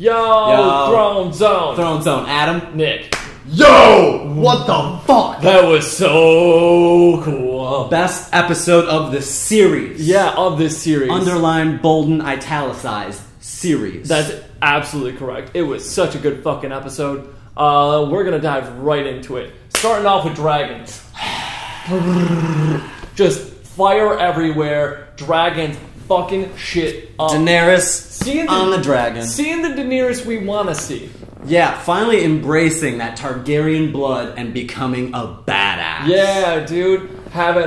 Yo, Throne Zone. Throne Zone. Adam. Nick. Yo! What the fuck? That was so cool. Best episode of the series. Yeah, of this series. Underline, bolden, italicized series. That's absolutely correct. It was such a good fucking episode. We're gonna dive right into it. Starting off with dragons. Just fire everywhere. Dragons fucking shit up. Daenerys on the dragon. Seeing the Daenerys we want to see. Yeah, finally embracing that Targaryen blood and becoming a badass. Yeah, dude. Having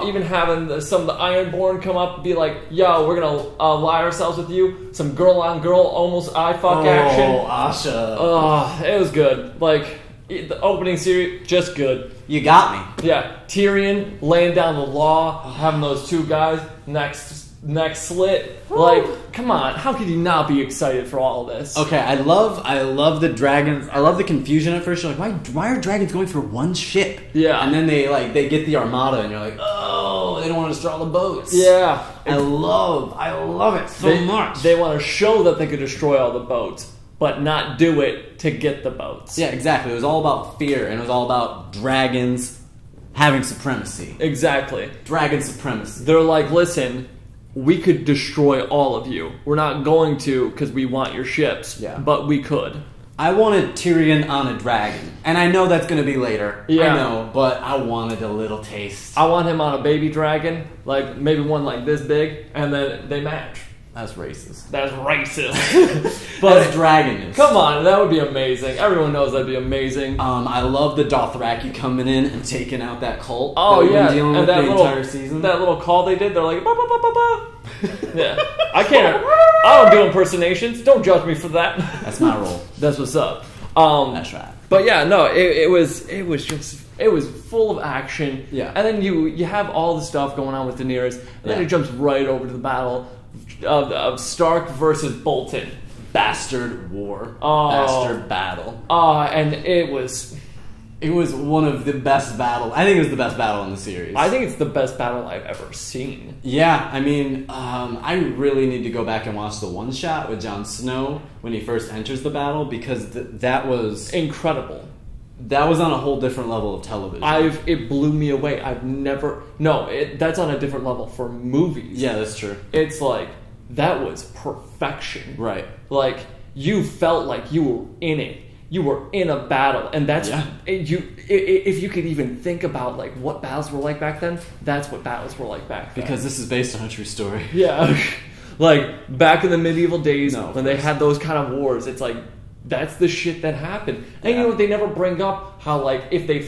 even having some of the Ironborn come up and be like, "Yo, we're gonna lie ourselves with you." Some girl on girl, almost eye fuck action. Oh, Asha. It was good. Like the opening series, just good. You got me. Yeah, Tyrion laying down the law, having those two guys neck slit. Like, come on, how could you not be excited for all of this? Okay, I love the dragons. I love the confusion at first. You're like, why are dragons going for one ship? Yeah. And then they get the armada, and you're like, oh, they don't want to destroy all the boats. Yeah. I love it so much. They want to show that they could destroy all the boats, but not do it to get the boats. Yeah, exactly. It was all about fear, and it was all about dragons having supremacy. Exactly. Dragon supremacy. They're like, listen, we could destroy all of you. We're not going to because we want your ships, but we could. I wanted Tyrion on a dragon, and I know that's going to be later. Yeah. I know, but I wanted a little taste. I want him on a baby dragon, like maybe one like this big, and then they match. That's racist. That's racist. But That's dragon. Come on, that would be amazing. Everyone knows that'd be amazing. I love the Dothraki coming in and taking out that cult. Oh that we've yeah, been dealing and with that the little entire season. that little call they did, they're like, ba, ba, ba, ba, ba. Yeah, I don't do impersonations. Don't judge me for that. That's my role. That's what's up. That's right. But yeah, no, it was full of action. Yeah. And then you have all the stuff going on with Daenerys, and then it jumps right over to the battle of Stark versus Bolton. Bastard war. Oh. Bastard battle. And it was one of the best battles. I think it was the best battle in the series. I think it's the best battle I've ever seen. Yeah, I mean, I really need to go back and watch the one shot with Jon Snow when he first enters the battle, because that was incredible. That was on a whole different level of television. It blew me away. That's on a different level for movies. Yeah, that's true. It's like, that was perfection. Right. Like, you felt like you were in it. You were in a battle, and that's if you could even think about like what battles were like back then, that's what battles were like back then. Because this is based on a true story. Yeah. Like back in the medieval days when they had those kind of wars, it's like that's the shit that happened. And you know, they never bring up how like if they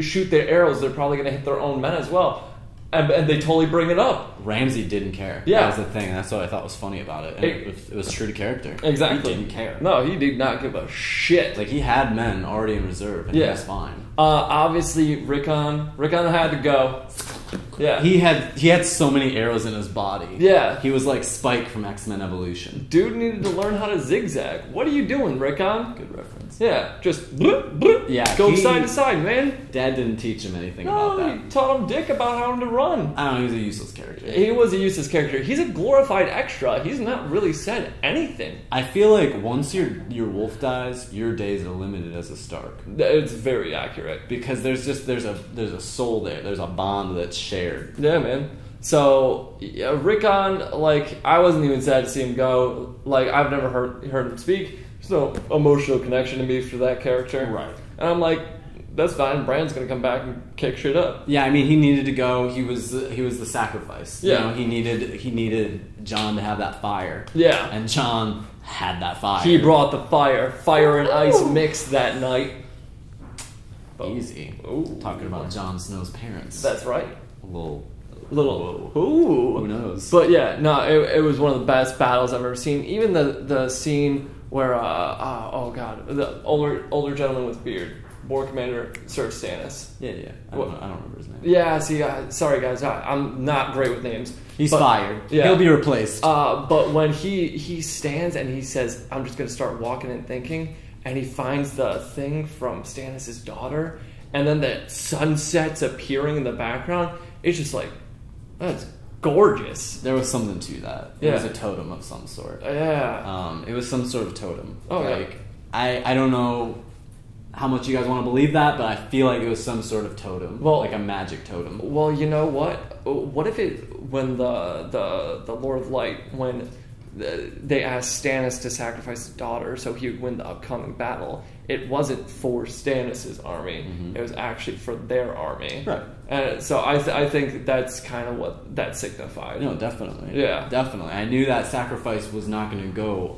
shoot their arrows, they're probably going to hit their own men as well. And they totally bring it up. Ramsay didn't care. Yeah. That was the thing. That's what I thought was funny about it. And it was true to character. Exactly. He didn't care. No, he did not give a shit. Like, he had men already in reserve, and he was fine. Obviously, Rickon had to go. Yeah. He had so many arrows in his body. Yeah. He was like Spike from X-Men Evolution. Dude needed to learn how to zigzag. What are you doing, Rickon? Good reference. Yeah, just bloop, bloop. Yeah, go side to side, man. Dad didn't teach him anything about that. He taught him dick about how to run. I don't know, he was a useless character. He was a useless character. He's a glorified extra. He's not really said anything. I feel like once your wolf dies, your days are limited as a Stark. It's very accurate. Because there's a soul there. There's a bond that's shared. Yeah, man. So, Rickon, like, I wasn't even sad to see him go. Like, I've never heard him speak. There's no emotional connection to me for that character. Right. And I'm like, that's fine. Bran's gonna come back and kick shit up. Yeah, I mean, he needed to go. He was the sacrifice. Yeah. You know, he needed Jon to have that fire. Yeah. And Jon had that fire. He brought the fire. Fire and ice mixed that night. Easy. Ooh. Talking about Jon Snow's parents. That's right. A little. Ooh. Who knows? But yeah, no, it was one of the best battles I've ever seen. Even the scene where the older gentleman with beard, Board Commander Sir Stannis. Yeah. I don't remember his name. Yeah, see, sorry guys, I'm not great with names. He's fired. Yeah. He'll be replaced. But when he stands and he says, "I'm just going to start walking and thinking," and he finds the thing from Stannis' daughter, and then the sunset's appearing in the background, it's just like, that's gorgeous. There was something to that. It Yeah. was a totem of some sort. Yeah. It was some sort of totem. Oh, yeah. like I don't know how much you guys want to believe that, but I feel like it was some sort of totem, Well- like a magic totem. Well, you know what? What if when the Lord of Light, when they asked Stannis to sacrifice his daughter so he would win the upcoming battle, it wasn't for Stannis' army. It was actually for their army. Right. And so I think that's kind of what that signified. No, definitely. Yeah. Definitely. I knew that sacrifice was not going to go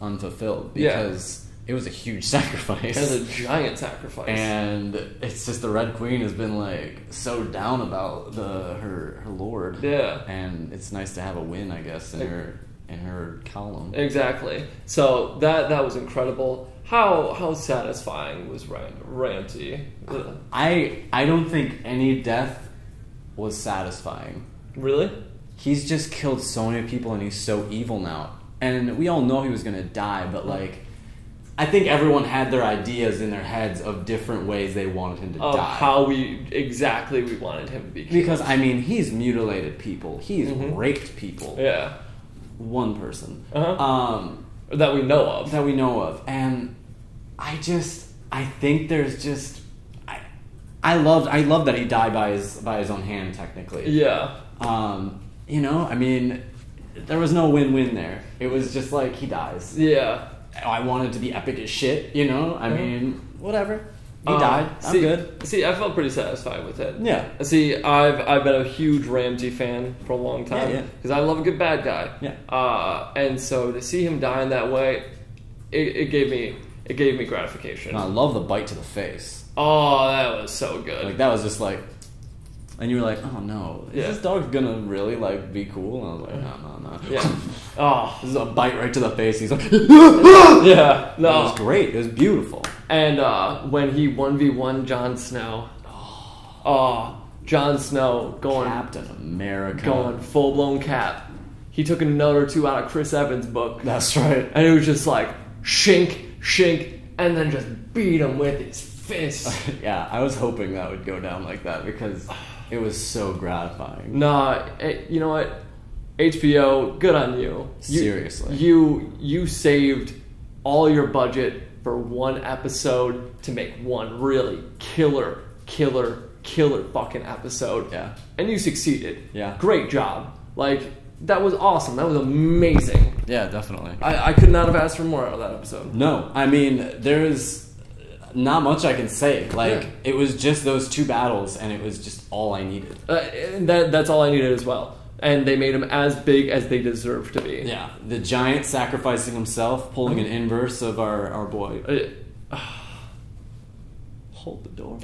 unfulfilled because it was a huge sacrifice. It was a giant sacrifice. And it's just the Red Queen has been like so down about her lord. Yeah. And it's nice to have a win, I guess, in her column. Exactly. So that was incredible. How satisfying was Ramsay? I don't think any death was satisfying. Really? He's just killed so many people and he's so evil now. And we all know he was gonna die, but like I think everyone had their ideas in their heads of different ways they wanted him to Of die. how we wanted him to be killed. Because I mean, he's mutilated people. He's raped people. Yeah. One person. Uh-huh. That we know of. That we know of. And I think there's just I love that he died by his own hand technically. Yeah. You know, I mean, there was no win-win there. It was just like he dies. Yeah. I wanted to be epic as shit, you know? I mean, whatever. He died. I'm good. See, I felt pretty satisfied with it. Yeah. See, I've been a huge Ramsay fan for a long time Yeah. because I love a good bad guy. Yeah. And so to see him die in that way, it gave me gratification. And I love the bite to the face. Oh, that was so good. Like, that was just like... And you were like, oh no, is this dog gonna really like be cool? And I was like, no. Yeah. Oh, This is a bite right to the face. He's like, yeah. It No. was great. It was beautiful. And when he 1v1 Jon Snow, Jon Snow going Captain America. going full blown Cap. He took a note or two out of Chris Evans' book, That's right. and it was just like shink, and then just beat him with his fist. Yeah, I was hoping that would go down like that because it was so gratifying. Nah, you know what? HBO, good on you. Seriously. You saved all your budget for one episode to make one really killer fucking episode. Yeah. And you succeeded. Yeah. Great job. Like, that was awesome. That was amazing. Yeah, definitely. I could not have asked for more out of that episode. No, I mean, there's not much I can say. Like, Yeah. it was just those two battles, and it was just all I needed. And that's all I needed as well. And they made him as big as they deserve to be. Yeah, the giant sacrificing himself, pulling an inverse of our boy. Hold the door.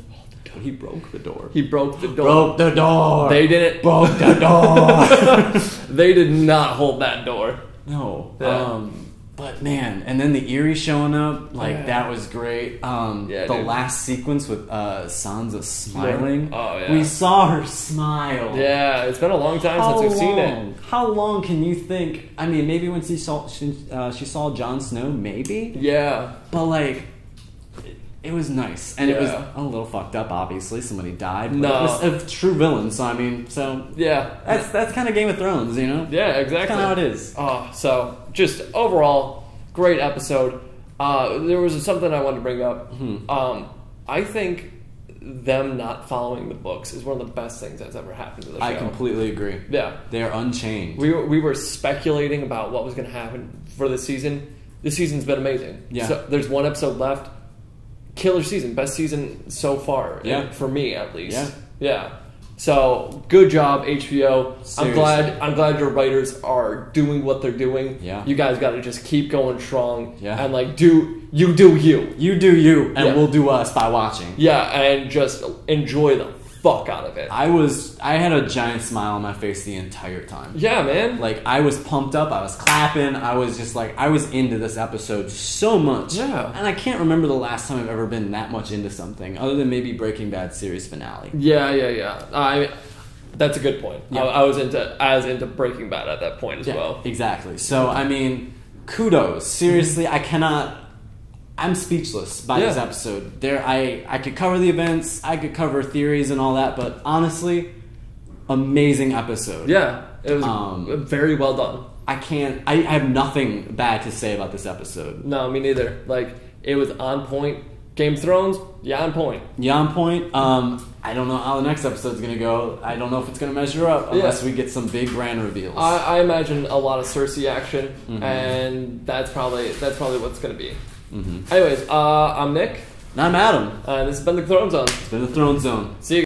He broke the door. He broke the door. Broke the door. They didn't. broke the door. They did not hold that door. No. Yeah. But man, and then the Eerie showing up, like Yeah. that was great. Yeah, the dude. last sequence with Sansa smiling. Oh, yeah. We saw her smile. Yeah, it's been a long time since we've seen it. How long can you think? I mean, maybe when she saw Jon Snow, maybe. Yeah. But like, it was nice, and it was Yeah. a little fucked up. Obviously, somebody died. But No. it was a true villain. So I mean, Yeah. that's kind of Game of Thrones, you know? Yeah, exactly. Kind of how it is. Oh, so just overall, great episode. There was something I wanted to bring up. I think them not following the books is one of the best things that's ever happened to the show. I completely agree. Yeah. They are unchained. We were speculating about what was going to happen for this season. This season's been amazing. Yeah. So there's one episode left. Killer season, best season so far. Yeah. For me at least. Yeah. Yeah. So good job, HBO. Seriously. I'm glad your writers are doing what they're doing. Yeah. You guys got to just keep going strong. Yeah. And like do you. You do you, and Yeah. we'll do us by watching. Yeah, and just enjoy the fuck out of it. I had a giant smile on my face the entire time. Yeah, man. Like, I was pumped up, I was clapping, I was just like, I was into this episode so much. Yeah. And I can't remember the last time I've ever been that much into something, other than maybe Breaking Bad series finale. Yeah. That's a good point. Yeah. I was into Breaking Bad at that point as well. Exactly. So, I mean, kudos. Seriously, I'm speechless by this Yeah. episode. I could cover the events, I could cover theories and all that, but honestly, amazing episode. Yeah, It was very well done. I have nothing bad to say about this episode. No, me neither. Like, it was on point. Game of Thrones, on point. Yeah, on point. I don't know how the next episode's gonna go. I don't know if it's gonna measure up unless we get some big grand reveals. I imagine a lot of Cersei action, and that's probably what's gonna be. Anyways, I'm Nick. And I'm Adam. This has been the Throne Zone. It's been the Throne Zone. See you.